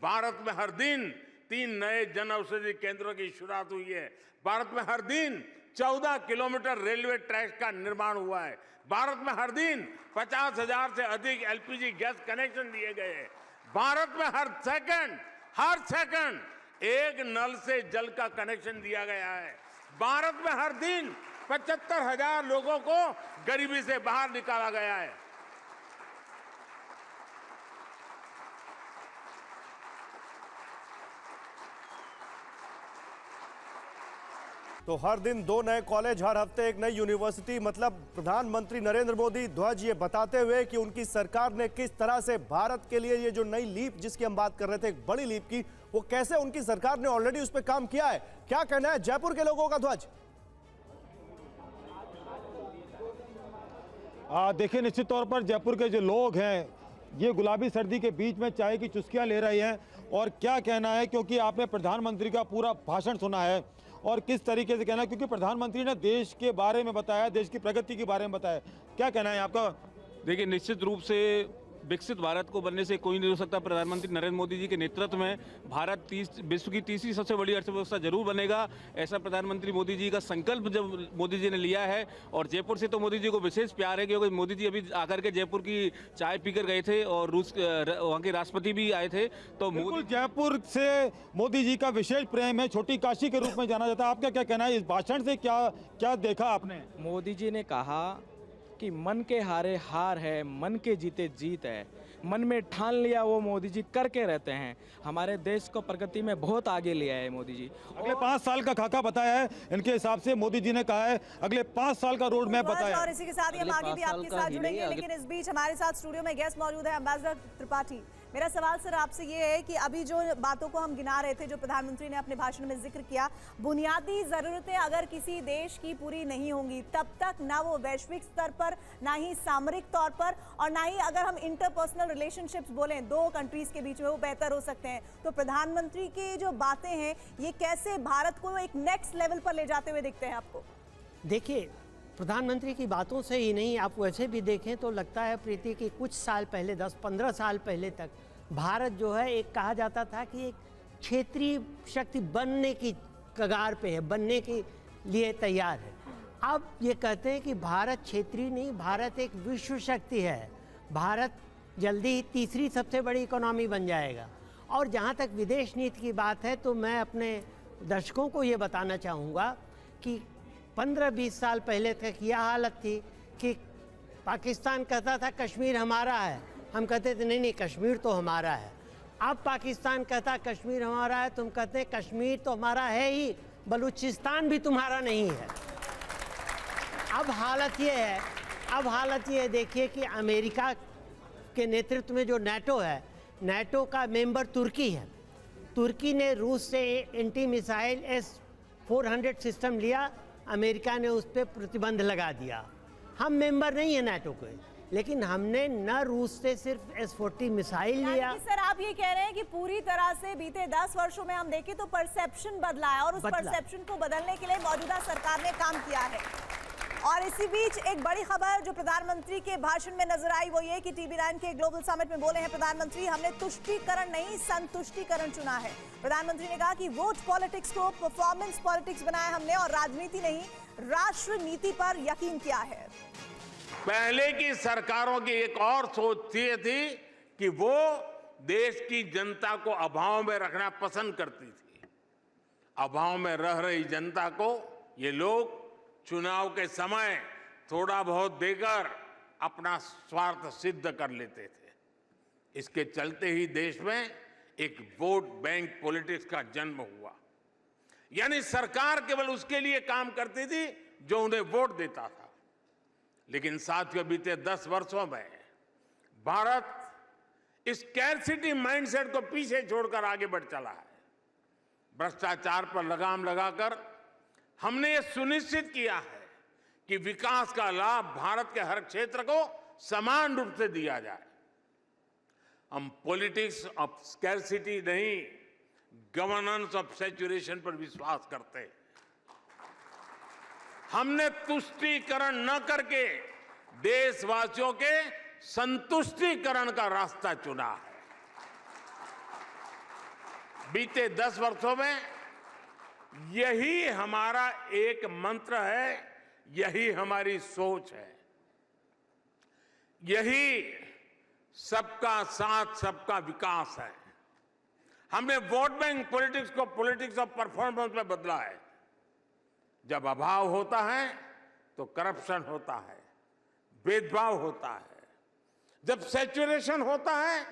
S7: भारत में हर दिन 3 नए जन औषधि केंद्रों की शुरुआत हुई है। भारत में हर दिन 14 किलोमीटर रेलवे ट्रैक का निर्माण हुआ है। भारत में हर दिन 50,000 से अधिक एलपीजी गैस कनेक्शन दिए गए हैं। भारत में हर सेकंड एक नल से जल का कनेक्शन दिया गया है। भारत में हर दिन 75,000 लोगों को गरीबी से बाहर निकाला गया है।
S2: तो हर दिन 2 नए कॉलेज, हर हफ्ते एक नई यूनिवर्सिटी, मतलब प्रधानमंत्री नरेंद्र मोदी ध्वज ये बताते हुए कि उनकी सरकार ने किस तरह से भारत के लिए ये जो नई लीप जिसकी हम बात कर रहे थे, एक बड़ी लीप की, वो कैसे उनकी सरकार ने ऑलरेडी उस पर काम किया है। क्या कहना है जयपुर के लोगों का ध्वज?
S10: देखिए, निश्चित तौर पर जयपुर के जो लोग हैं ये गुलाबी सर्दी के बीच में चाय की चुस्कियां ले रहे हैं। और क्या कहना है, क्योंकि आपने प्रधानमंत्री का पूरा भाषण सुना है और किस तरीके से कहना है, क्योंकि प्रधानमंत्री ने देश के बारे में बताया, देश की प्रगति के बारे में बताया। क्या कहना है आपका?
S16: देखिए, निश्चित रूप से विकसित भारत को बनने से कोई नहीं हो सकता। प्रधानमंत्री नरेंद्र मोदी जी के नेतृत्व में भारत विश्व की तीसरी सबसे बड़ी अर्थव्यवस्था जरूर बनेगा। ऐसा प्रधानमंत्री मोदी जी का संकल्प जब मोदी जी ने लिया है। और जयपुर से तो मोदी जी को विशेष प्यार है, क्योंकि मोदी जी अभी आकर के जयपुर की चाय पीकर गए थे और रूस वहाँ के राष्ट्रपति भी आए थे। तो
S10: बिल्कुल जयपुर से मोदी जी का विशेष प्रेम है, छोटी काशी के रूप में जाना जाता है। आपका क्या कहना है इस भाषण से? क्या देखा आपने?
S22: मोदी जी ने कहा कि मन के हारे हार है, मन के जीते जीत है। मन में ठान लिया वो मोदी जी करके रहते हैं। हमारे देश को प्रगति में बहुत आगे लिया है मोदी जी।
S10: अगले 5 साल का खाका बताया है इनके हिसाब से। मोदी जी ने कहा है अगले 5 साल का रोड मैप बताया।
S1: और इसी के साथ ही हम आगे भी आपके साथ जुड़ेंगे, लेकिन इस बीच हमारे साथ स्टूडियो में गेस्ट मौजूद है एम्बेसडर त्रिपाठी। मेरा सवाल सर आपसे ये है कि अभी जो बातों को हम गिना रहे थे, जो प्रधानमंत्री ने अपने भाषण में जिक्र किया, बुनियादी जरूरतें अगर किसी देश की पूरी नहीं होंगी तब तक ना वो वैश्विक स्तर पर, ना ही सामरिक तौर पर, और ना ही अगर हम इंटरपर्सनल रिलेशनशिप्स बोलें 2 कंट्रीज के बीच में, वो बेहतर हो सकते हैं। तो प्रधानमंत्री की जो बातें हैं ये कैसे भारत को एक नेक्स्ट लेवल पर ले जाते हुए दिखते हैं आपको?
S23: देखिए, प्रधानमंत्री की बातों से ही नहीं, आप वैसे भी देखें तो लगता है प्रीति कि कुछ साल पहले, 10-15 साल पहले तक भारत जो है, एक कहा जाता था कि एक क्षेत्रीय शक्ति बनने की कगार पे है, बनने के लिए तैयार है। अब ये कहते हैं कि भारत क्षेत्रीय नहीं, भारत एक विश्व शक्ति है, भारत जल्दी ही तीसरी सबसे बड़ी इकोनॉमी बन जाएगा। और जहाँ तक विदेश नीति की बात है तो मैं अपने दर्शकों को ये बताना चाहूँगा कि 15-20 साल पहले तक यह हालत थी कि पाकिस्तान कहता था कश्मीर हमारा है, हम कहते थे नहीं नहीं कश्मीर तो हमारा है। अब पाकिस्तान कहता कश्मीर हमारा है, तुम कहते हैं कश्मीर तो हमारा है ही, बलूचिस्तान भी तुम्हारा नहीं है। अब हालत ये है देखिए कि अमेरिका के नेतृत्व में जो नाटो है, नाटो का मेंबर तुर्की है। तुर्की ने रूस से एंटी मिसाइल S-400 सिस्टम लिया, अमेरिका ने उस पर प्रतिबंध लगा दिया। हम मेंबर नहीं है नाटो के, लेकिन हमने न रूस से सिर्फ S-40 मिसाइल लिया।
S1: सर आप ये कह रहे हैं कि पूरी तरह से बीते 10 वर्षों में हम देखें तो परसेप्शन बदला है और उस परसेप्शन को बदलने के लिए मौजूदा सरकार ने काम किया है। और इसी बीच एक बड़ी खबर जो प्रधानमंत्री के भाषण में नजर आई वो ये कि TV9 के ग्लोबल समिट में बोले हैं प्रधानमंत्री, हमने तुष्टीकरण नहीं संतुष्टीकरण चुना है। प्रधानमंत्री ने कहा कि वोट पॉलिटिक्स को परफॉर्मेंस पॉलिटिक्स बनाया हमने और राजनीति नहीं राष्ट्र नीति पर यकीन किया है।
S7: पहले की सरकारों की एक और सोच थी कि वो देश की जनता को अभाव में रखना पसंद करती थी। अभाव में रह रही जनता को ये लोग चुनाव के समय थोड़ा बहुत देकर अपना स्वार्थ सिद्ध कर लेते थे। इसके चलते ही देश में एक वोट बैंक पॉलिटिक्स का जन्म हुआ, यानी सरकार केवल उसके लिए काम करती थी जो उन्हें वोट देता था। लेकिन साथियों बीते 10 वर्षों में भारत इस स्कैरसिटी माइंडसेट को पीछे छोड़कर आगे बढ़ चला है। भ्रष्टाचार पर लगाम लगाकर हमने ये सुनिश्चित किया है कि विकास का लाभ भारत के हर क्षेत्र को समान रूप से दिया जाए। हम पॉलिटिक्स ऑफ स्कैरसिटी नहीं, गवर्नेंस ऑफ सैचुरेशन पर विश्वास करते हैं। हमने तुष्टीकरण न करके देशवासियों के संतुष्टीकरण का रास्ता चुना है। बीते 10 वर्षों में यही हमारा एक मंत्र है, यही हमारी सोच है, यही सबका साथ सबका विकास है। हमने वोट बैंक पॉलिटिक्स को पॉलिटिक्स ऑफ परफॉर्मेंस में बदला है। जब अभाव होता है तो करप्शन होता है, भेदभाव होता है। जब सैचुरेशन होता है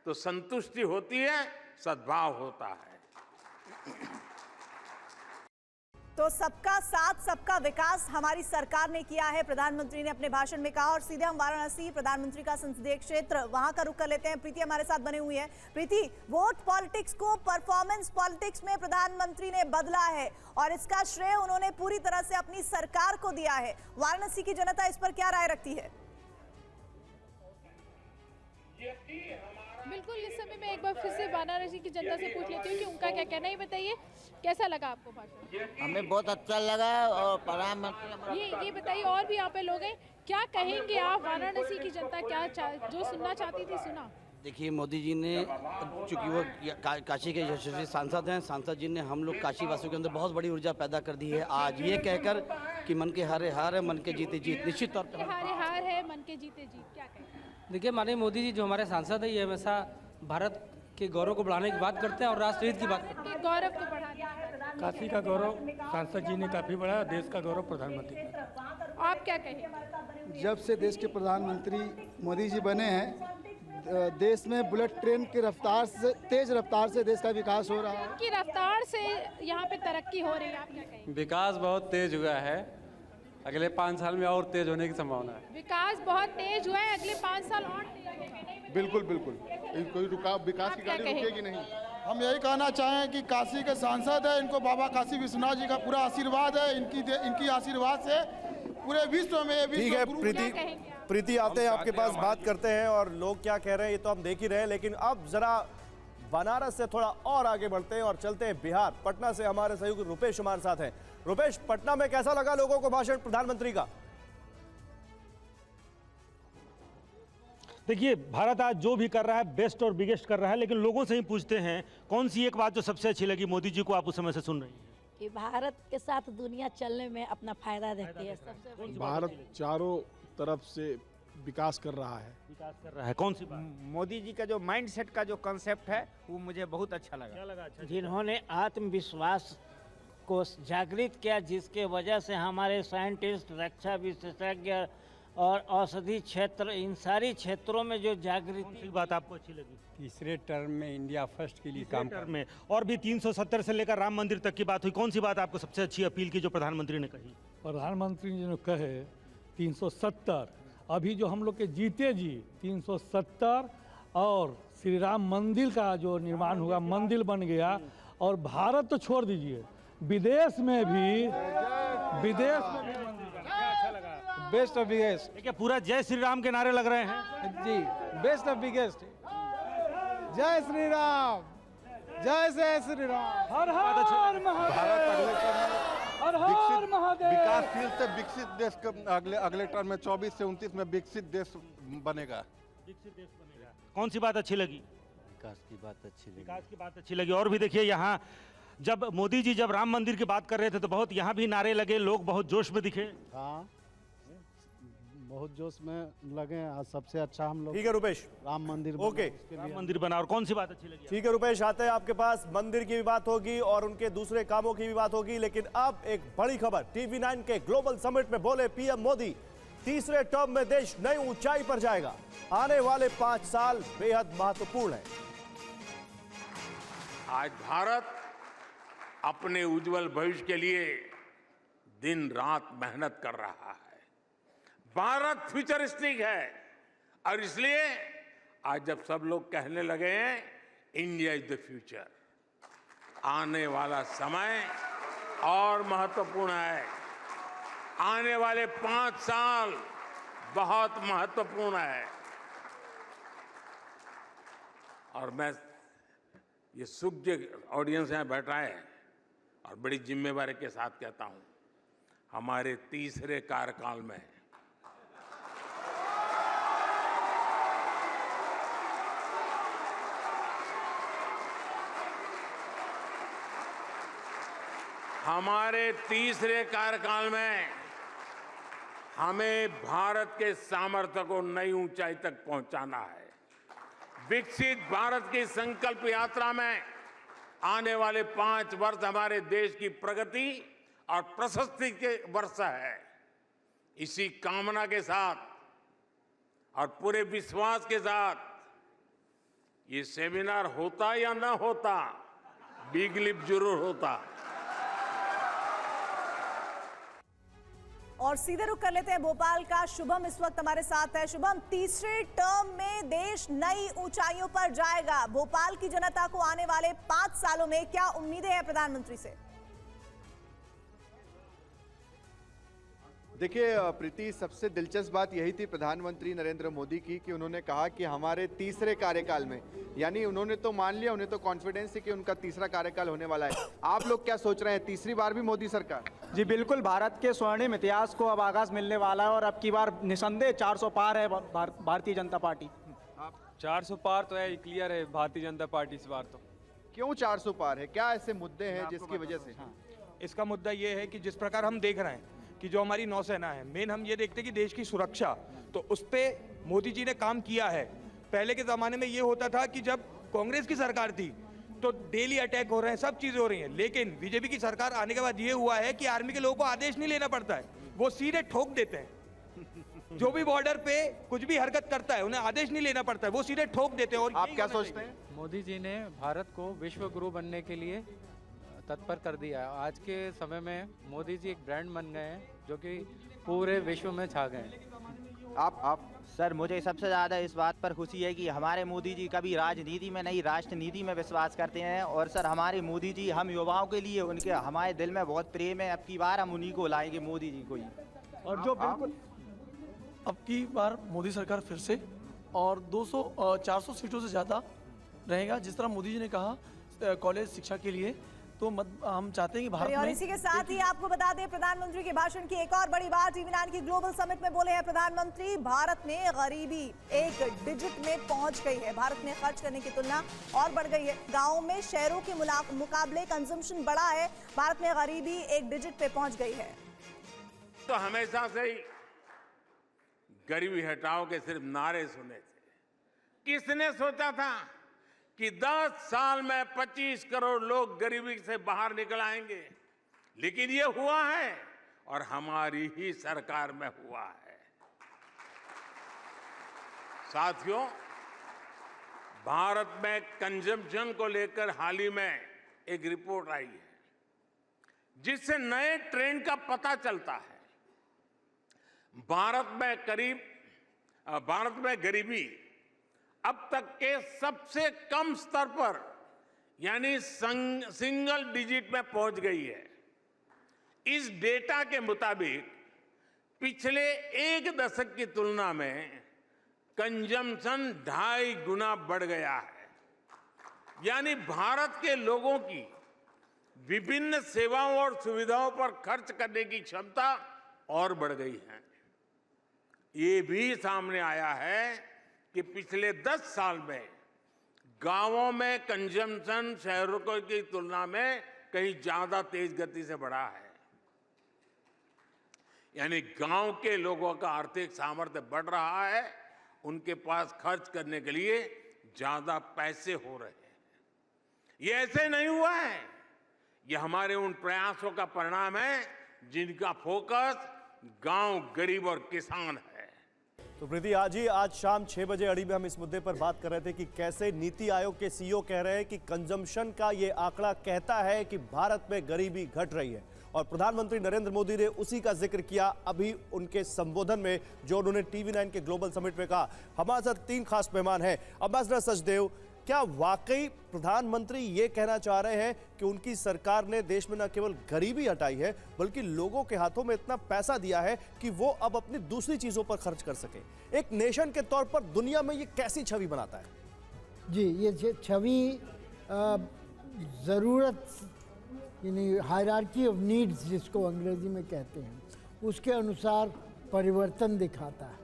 S7: तो संतुष्टि होती है, सद्भाव होता है।
S1: तो सबका साथ सबका विकास हमारी सरकार ने किया है, प्रधानमंत्री ने अपने भाषण में कहा। और सीधे हम वाराणसी, प्रधानमंत्री का संसदीय क्षेत्र, वहां का रुख कर लेते हैं। प्रीति हमारे साथ बने हुई है। प्रीति, वोट पॉलिटिक्स को परफॉर्मेंस पॉलिटिक्स में प्रधानमंत्री ने बदला है और इसका श्रेय उन्होंने पूरी तरह से अपनी सरकार को दिया है। वाराणसी की जनता इस पर क्या राय रखती है?
S6: बिल्कुल, इस समय मैं एक बार फिर से वाराणसी की जनता से पूछ लेती हूँ कि उनका क्या कहना है। बताइए कैसा लगा आपको भाषण?
S3: हमें बहुत अच्छा लगा। और प्रधानमंत्री
S6: ये बताइए, और भी यहाँ पे लोग हैं, क्या कहेंगे आप? वाराणसी की जनता क्या जो सुनना चाहती थी सुना?
S4: देखिए, मोदी जी ने, चूंकि वो काशी के यशस्वी सांसद हैं, सांसद जी ने हम लोग काशी वासियों के अंदर बहुत बड़ी ऊर्जा पैदा कर दी है। आज ये कहकर कि मन के हारे हार है, मन के जीते जीत, निश्चित तौर पर
S6: हारे हार है, मन के जीते जीत, क्या कहें?
S12: देखिए, माननीय मोदी जी जो हमारे सांसद है, ये हमेशा भारत के गौरव को बढ़ाने की बात करते हैं और राष्ट्र हित की बात करते हैं।
S6: गौरव को बढ़ाने,
S5: काशी का गौरव सांसद जी ने काफ़ी बढ़ाया, देश का गौरव प्रधानमंत्री का।
S6: आप क्या कहें?
S24: जब से देश के प्रधानमंत्री मोदी जी बने हैं, देश में बुलेट ट्रेन की रफ्तार से, तेज रफ्तार से देश का विकास हो रहा है।
S6: की रफ्तार से यहाँ पे तरक्की हो रही है, आप क्या कहें?
S25: विकास बहुत तेज हुआ है, अगले 5 साल में और तेज होने की संभावना है।
S6: विकास बहुत तेज हुआ है, अगले 5 साल और तेज होंगे।
S24: बिल्कुल बिल्कुल, कोई विकास की गाड़ी रुकेगी नहीं। हम यही कहना चाहें कि काशी के सांसद है, इनको बाबा काशी विश्वनाथ जी का पूरा आशीर्वाद है। इनकी आशीर्वाद से पूरे विश्व में
S2: ठीक है। प्रीति आते हैं आपके पास, बात करते हैं और लोग क्या कह रहे हैं ये तो हम देख ही रहे हैं। लेकिन अब जरा बनारस से थोड़ा और आगे बढ़ते हैं और चलते हैं बिहार। पटना से हमारे सहयोगी रुपेश हमारे साथ हैं। रुपेश, पटना में कैसा लगा लोगों को भाषण प्रधानमंत्री का?
S10: देखिए, भारत आज जो भी कर रहा है बेस्ट और बिगेस्ट कर रहा है, लेकिन लोगों से ही पूछते हैं कौन सी एक बात जो सबसे अच्छी लगी मोदी जी को, आप उस समय से सुन रही हैं?
S8: कि भारत के साथ दुनिया चलने में अपना फायदा देखती है। सबसे बड़ी
S9: भारत चारों तरफ से विकास कर रहा है।
S2: विकास कर रहा है, कौन सी बात?
S13: मोदी जी का जो माइंडसेट का जो कंसेप्ट है वो मुझे बहुत अच्छा लगा।
S2: क्या लगा अच्छा?
S23: जिन्होंने आत्मविश्वास को जागृत किया, जिसके वजह से हमारे साइंटिस्ट, रक्षा विशेषज्ञ और औषधि क्षेत्र, इन सारी क्षेत्रों में जो जागृति।
S2: बात आपको अच्छी लगी?
S14: तीसरे टर्म में इंडिया फर्स्ट के लिए काम कर
S2: में, और भी 370 से लेकर राम मंदिर तक की बात हुई। कौन सी बात आपको सबसे अच्छी अपील की जो प्रधानमंत्री ने कही?
S5: प्रधानमंत्री जी ने कहे 370, अभी जो हम लोग के जीते जी 370 और श्री राम मंदिर का जो निर्माण हुआ, मंदिर बन गया। और भारत तो छोड़ दीजिए, विदेश में भी मंदिर बना। क्या अच्छा लगा?
S14: Best of biggest.
S2: क्या पूरा जय श्री राम के नारे लग रहे हैं?
S14: जी, बेस्ट ऑफ बिगेस्ट। जय श्री राम, जय श्री राम।
S5: हर हर महादेव, हर हर महादेव।
S15: विकासशील से विकसित देश का अगले टर्म में 24 से 29 में विकसित देश बनेगा।
S2: विकसित देश बनेगा। कौन सी बात अच्छी लगी?
S14: विकास की बात अच्छी लगी।
S2: विकास की बात अच्छी लगी। और भी देखिए, यहाँ जब मोदी जी जब राम मंदिर की बात कर रहे थे तो बहुत यहाँ भी नारे लगे, लोग बहुत जोश में दिखे।
S14: हाँ, बहुत जोश में लगे। आज सबसे अच्छा हम लोग,
S2: ठीक है रुपेश,
S14: राम मंदिर
S2: ओके, राम मंदिर बना। और कौन सी बात अच्छी लगी? ठीक है रुपेश, आते हैं आपके पास। मंदिर की भी बात होगी और उनके दूसरे कामों की भी बात होगी, लेकिन अब एक बड़ी खबर। TV9 के ग्लोबल समिट में बोले पीएम मोदी, तीसरे टर्म में देश नई ऊंचाई पर जाएगा। आने वाले 5 साल बेहद महत्वपूर्ण है।
S7: आज भारत अपने उज्जवल भविष्य के लिए दिन रात मेहनत कर रहा है। भारत फ्यूचरिस्टिक है और इसलिए आज जब सब लोग कहने लगे हैं इंडिया इज द फ्यूचर, आने वाला समय और महत्वपूर्ण है। आने वाले 5 साल बहुत महत्वपूर्ण है। और मैं ये सुख जो ऑडियंस यहाँ बैठा है और बड़ी जिम्मेवारी के साथ कहता हूं, हमारे तीसरे कार्यकाल में हमें भारत के सामर्थ्य को नई ऊंचाई तक पहुंचाना है। विकसित भारत की संकल्प यात्रा में आने वाले 5 वर्ष हमारे देश की प्रगति और प्रशस्ति के वर्ष है। इसी कामना के साथ और पूरे विश्वास के साथ ये सेमिनार होता या ना होता, बिग लिप जरूर होता।
S1: और सीधे रुख कर लेते हैं भोपाल का। शुभम इस वक्त हमारे साथ है। शुभम, तीसरे टर्म में देश नई ऊंचाइयों पर जाएगा। भोपाल की जनता को आने वाले 5 सालों में क्या उम्मीदें हैं प्रधानमंत्री से?
S26: देखिए प्रीति, सबसे दिलचस्प बात यही थी प्रधानमंत्री नरेंद्र मोदी की कि उन्होंने कहा कि हमारे तीसरे कार्यकाल में, यानी उन्होंने तो मान लिया, उन्हें तो कॉन्फिडेंस है कि उनका तीसरा कार्यकाल होने वाला है। आप लोग क्या सोच रहे हैं, तीसरी बार भी मोदी सरकार?
S22: जी बिल्कुल, भारत के स्वर्णिम इतिहास को अब आगाज मिलने वाला है और अब की बार निसंदेह 400 पार है भारतीय जनता पार्टी।
S25: 400 पार तो है, क्लियर है भारतीय जनता पार्टी इस बार। तो
S26: क्यों 400 पार है, क्या ऐसे मुद्दे हैं जिसकी वजह से?
S25: इसका मुद्दा ये है कि जिस प्रकार हम देख रहे हैं कि जो हमारी नौसेना है, मेन हम ये देखते हैं कि देश की सुरक्षा, तो उस पर मोदी जी ने काम किया है। पहले के ज़माने में ये होता था कि जब कांग्रेस की सरकार थी तो डेली अटैक हो रहे हैं, सब चीज़ें हो रही हैं, लेकिन बीजेपी की सरकार आने के बाद ये हुआ है कि आर्मी के लोगों को आदेश नहीं लेना पड़ता है, वो सीधे ठोक देते हैं। जो भी बॉर्डर पे कुछ भी हरकत करता है उन्हें आदेश नहीं लेना पड़ता है, वो सीधे ठोक देते हैं। और
S26: आप क्या सोचते हैं?
S25: मोदी जी ने भारत को विश्व गुरु बनने के लिए तत्पर कर दिया है। आज के समय में मोदी जी एक ब्रांड बन गए हैं जो कि पूरे विश्व में छा गए हैं।
S26: आप
S3: सर, मुझे सबसे ज़्यादा इस बात पर खुशी है कि हमारे मोदी जी कभी राजनीति में नहीं, राष्ट्रनीति में विश्वास करते हैं। और सर, हमारे मोदी जी हम युवाओं के लिए, उनके हमारे दिल में बहुत प्रेम है। अब की बार हम उन्हीं को लाएंगे, मोदी जी को ही।
S27: और जो बिल्कुल अब की बार मोदी सरकार फिर से और 400 सीटों से ज़्यादा रहेगा। जिस तरह मोदी जी ने कहा कॉलेज शिक्षा के लिए, तो हम चाहते हैं कि भारत
S1: और
S27: में
S1: इसी के साथ ही आपको बता दें, प्रधानमंत्री के भाषण की एक और बड़ी बात, टीवी9 की ग्लोबल समिट में बोले हैं प्रधानमंत्री, भारत में गरीबी एक डिजिट में पहुंच गई है। भारत में खर्च करने की तुलना और बढ़ गई है। गाँव में शहरों के मुकाबले कंजम्पशन बढ़ा है। भारत में गरीबी एक डिजिट पे पहुंच गई है।
S7: तो हमेशा से ही गरीबी हटाओ के सिर्फ नारे सुने थे। किसने सोचा था कि 10 साल में 25 करोड़ लोग गरीबी से बाहर निकल आएंगे? लेकिन ये हुआ है और हमारी ही सरकार में हुआ है। साथियों, भारत में कंजम्पशन को लेकर हाल ही में एक रिपोर्ट आई है जिससे नए ट्रेंड का पता चलता है। भारत में गरीबी अब तक के सबसे कम स्तर पर यानी सिंगल डिजिट में पहुंच गई है। इस डेटा के मुताबिक पिछले एक दशक की तुलना में कंजम्पशन 2.5 गुना बढ़ गया है। यानी भारत के लोगों की विभिन्न सेवाओं और सुविधाओं पर खर्च करने की क्षमता और बढ़ गई है। ये भी सामने आया है कि पिछले 10 साल में गांवों में कंजम्पशन शहरों की तुलना में कहीं ज्यादा तेज गति से बढ़ा है। यानी गांव के लोगों का आर्थिक सामर्थ्य बढ़ रहा है, उनके पास खर्च करने के लिए ज्यादा पैसे हो रहे हैं। ये ऐसे नहीं हुआ है, ये हमारे उन प्रयासों का परिणाम है जिनका फोकस गांव, गरीब और किसान है।
S2: तो प्रीति, आज शाम 6 बजे अड़ी में हम इस मुद्दे पर बात कर रहे थे कि कैसे नीति आयोग के सीईओ कह रहे हैं कि कंजम्पशन का ये आंकड़ा कहता है कि भारत में गरीबी घट रही है, और प्रधानमंत्री नरेंद्र मोदी ने उसी का जिक्र किया अभी उनके संबोधन में, जो उन्होंने टीवी9 के ग्लोबल समिट में कहा। हमारे साथ 3 खास मेहमान हैं। अम्बेसडर सचदेव, क्या वाकई प्रधानमंत्री ये कहना चाह रहे हैं कि उनकी सरकार ने देश में न केवल गरीबी हटाई है बल्कि लोगों के हाथों में इतना पैसा दिया है कि वो अब अपनी दूसरी चीजों पर खर्च कर सके? एक नेशन के तौर पर दुनिया में ये कैसी छवि बनाता है?
S11: जी, ये छवि ज़रूरत यानी हायरार्की ऑफ नीड्स जिसको अंग्रेजी में कहते हैं, उसके अनुसार परिवर्तन दिखाता है।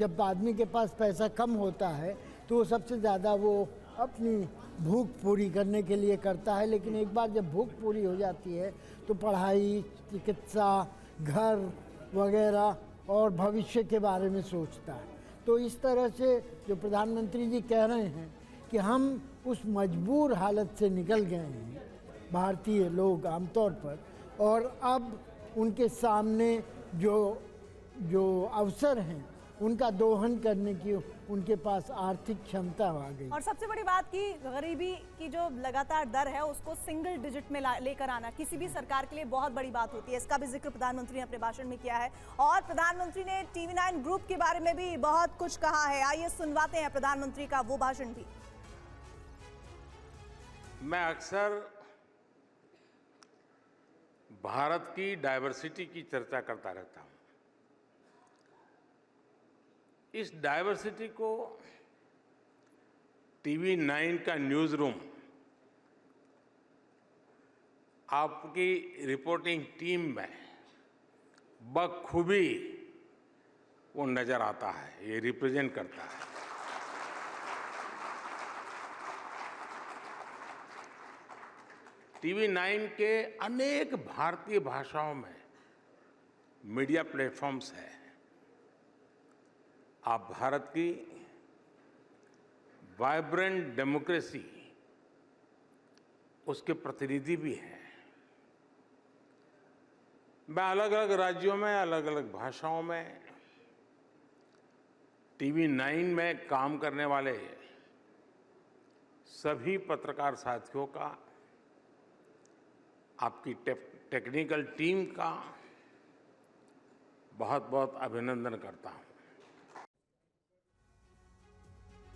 S11: जब आदमी के पास पैसा कम होता है तो वो सबसे ज़्यादा वो अपनी भूख पूरी करने के लिए करता है, लेकिन एक बार जब भूख पूरी हो जाती है तो पढ़ाई, चिकित्सा, घर वगैरह और भविष्य के बारे में सोचता है। तो इस तरह से जो प्रधानमंत्री जी कह रहे हैं कि हम उस मजबूर हालत से निकल गए हैं भारतीय लोग आमतौर पर, और अब उनके सामने जो अवसर हैं उनका दोहन करने की उनके पास आर्थिक क्षमता आ गई।
S1: और सबसे बड़ी बात की गरीबी की जो लगातार दर है उसको सिंगल डिजिट में लेकर आना किसी भी सरकार के लिए बहुत बड़ी बात होती है। इसका भी जिक्र प्रधानमंत्री ने अपने भाषण में किया है, और प्रधानमंत्री ने टीवी9 ग्रुप के बारे में भी बहुत कुछ कहा है। आइए सुनवाते हैं प्रधानमंत्री का वो भाषण भी।
S7: मैं अक्सर भारत की डायवर्सिटी की चर्चा करता रहता हूं। इस डायवर्सिटी को टीवी9 का न्यूज़ रूम, आपकी रिपोर्टिंग टीम में बखूबी वो नजर आता है, ये रिप्रेजेंट करता है। टीवी9 के अनेक भारतीय भाषाओं में मीडिया प्लेटफॉर्म्स हैं। आप भारत की वाइब्रेंट डेमोक्रेसी, उसके प्रतिनिधि भी हैं। मैं अलग अलग राज्यों में, अलग अलग भाषाओं में टीवी9 में काम करने वाले सभी पत्रकार साथियों का, आपकी टेक्निकल टीम का बहुत बहुत अभिनंदन करता हूं।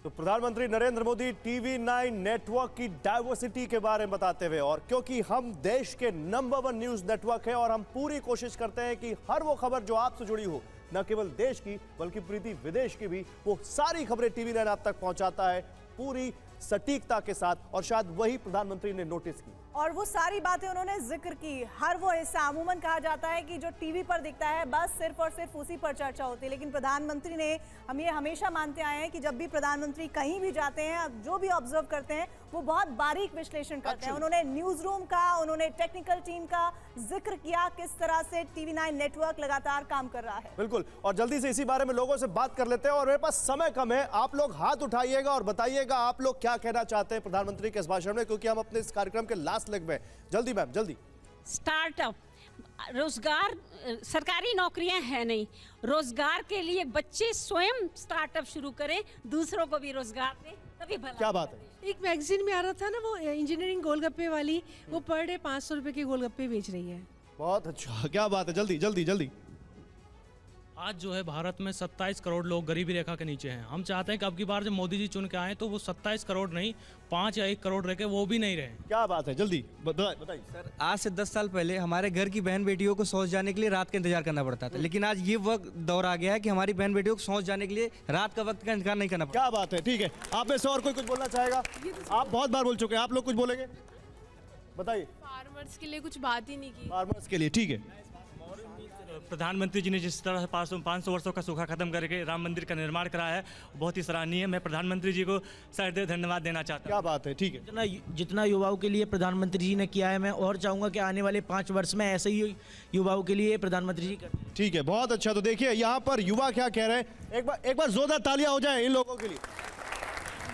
S2: तो प्रधानमंत्री नरेंद्र मोदी टीवी9 नेटवर्क की डाइवर्सिटी के बारे में बताते हुए, और क्योंकि हम देश के नंबर 1 न्यूज नेटवर्क है और हम पूरी कोशिश करते हैं कि हर वो खबर जो आपसे जुड़ी हो, न केवल देश की बल्कि प्रीति विदेश की भी, वो सारी खबरें टीवी9 आप तक पहुंचाता है पूरी सटीकता के साथ, और शायद वही प्रधानमंत्री ने नोटिस की।
S1: और वो सारी बातें उन्होंने जिक्र की। हर वो हिस्सा, अमूमन कहा जाता है कि जो टीवी पर दिखता है बस सिर्फ और सिर्फ उसी पर चर्चा होती है, लेकिन प्रधानमंत्री ने, हम ये हमेशा मानते आए हैं कि जब भी प्रधानमंत्री कहीं भी जाते हैं, जो भी ऑब्जर्व करते हैं वो बहुत बारीक विश्लेषण करते हैं। उन्होंने न्यूज रूम का, उन्होंने टेक्निकल टीम का जिक्र किया, किस तरह से TV9 नेटवर्क लगातार काम कर रहा है।
S2: बिल्कुल, और जल्दी से इसी बारे में लोगों से बात कर लेते हैं, और मेरे पास समय कम है। आप लोग हाथ उठाइएगा और बताइएगा आप लोग क्या कहना चाहते हैं प्रधानमंत्री के इस भाषण में, क्योंकि हम अपने इस कार्यक्रम के लास्ट लेग में। जल्दी मैम, जल्दी।
S4: स्टार्टअप, रोजगार, सरकारी नौकरियां हैं नहीं, रोजगार के लिए बच्चे स्वयं स्टार्टअप शुरू करें, दूसरों को भी रोजगार दें, तभी भला।
S2: क्या बात है।
S16: एक मैगजीन में आ रहा था ना, वो इंजीनियरिंग गोलगप्पे वाली, वो पर डे 500 रुपए के गोलगप्पे बेच रही है।
S2: बहुत अच्छा, क्या बात है। जल्दी जल्दी जल्दी।
S17: आज जो है भारत में 27 करोड़ लोग गरीबी रेखा के नीचे हैं। हम चाहते हैं कि अब की बार जब मोदी जी चुन के आए तो वो 27 करोड़ नहीं, 5 या 1 करोड़ रह के वो भी नहीं रहे।
S2: क्या बात है, jल्दी बताइए।
S18: सर, आज से 10 साल पहले हमारे घर की बहन बेटियों को शौच जाने के लिए रात का इंतजार करना पड़ता था, लेकिन आज ये वक्त दौर आ गया है कि हमारी बहन बेटियों को शौच जाने के लिए रात का वक्त का इंतजार नहीं करना पड़ता।
S2: क्या बात है, ठीक है। आप में से और कोई कुछ बोलना चाहेगा? आप बहुत बार बोल चुके हैं, आप लोग कुछ बोलेंगे? बताइए।
S16: फार्मर्स के लिए कुछ बात ही नहीं की।
S2: फार्मर्स के लिए, ठीक है।
S17: प्रधानमंत्री जी ने जिस तरह 500 वर्षों का सूखा खत्म करके राम मंदिर का निर्माण कराया है, बहुत ही सराहनीय है। मैं प्रधानमंत्री जी को सहृदय धन्यवाद देना चाहता हूँ।
S2: क्या बात है, ठीक है।
S19: जितना युवाओं के लिए प्रधानमंत्री जी ने किया है, मैं और चाहूँगा कि आने वाले 5 वर्ष में ऐसे ही युवाओं के लिए प्रधानमंत्री जी करें।
S2: ठीक है, बहुत अच्छा। तो देखिए यहाँ पर युवा क्या कह रहे हैं, एक बार जोरदार तालियां हो जाए इन लोगों के लिए।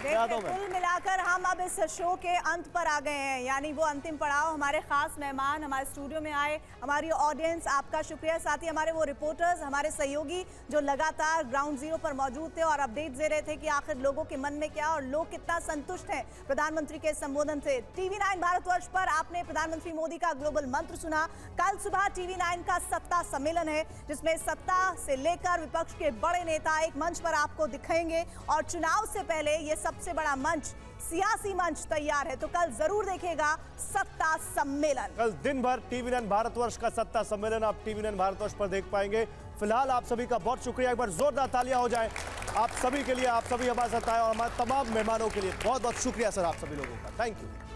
S1: कुल मिलाकर हम अब इस शो के अंत पर आ गए हैं, यानी वो अंतिम पड़ाव। हमारे खास मेहमान हमारे स्टूडियो में आए, हमारी ऑडियंस, आपका शुक्रिया। साथ ही हमारे वो रिपोर्टर्स, हमारे सहयोगी जो लगातार ग्राउंड जीरो पर मौजूद थे और अपडेट दे रहे थे कि आखिर लोगों के मन में क्या और लोग कितना संतुष्ट हैं प्रधानमंत्री के संबोधन से। TV9 भारतवर्ष पर आपने प्रधानमंत्री मोदी का ग्लोबल मंत्र सुना। कल सुबह TV9 का सत्ता सम्मेलन है, जिसमें सत्ता से लेकर विपक्ष के बड़े नेता एक मंच पर आपको दिखेंगे, और चुनाव से पहले ये सबसे बड़ा मंच, सियासी मंच तैयार है। तो कल जरूर देखेगा सत्ता सम्मेलन।
S2: कल दिन भर TV9 भारतवर्ष का सत्ता सम्मेलन आप TV9 भारतवर्ष पर देख पाएंगे। फिलहाल आप सभी का बहुत शुक्रिया। एक बार जोरदार तालियां हो जाए आप सभी के लिए। आप सभी हमारे साथ आए और हमारे तमाम मेहमानों के लिए बहुत बहुत शुक्रिया सर, आप सभी लोगों का। Thank you.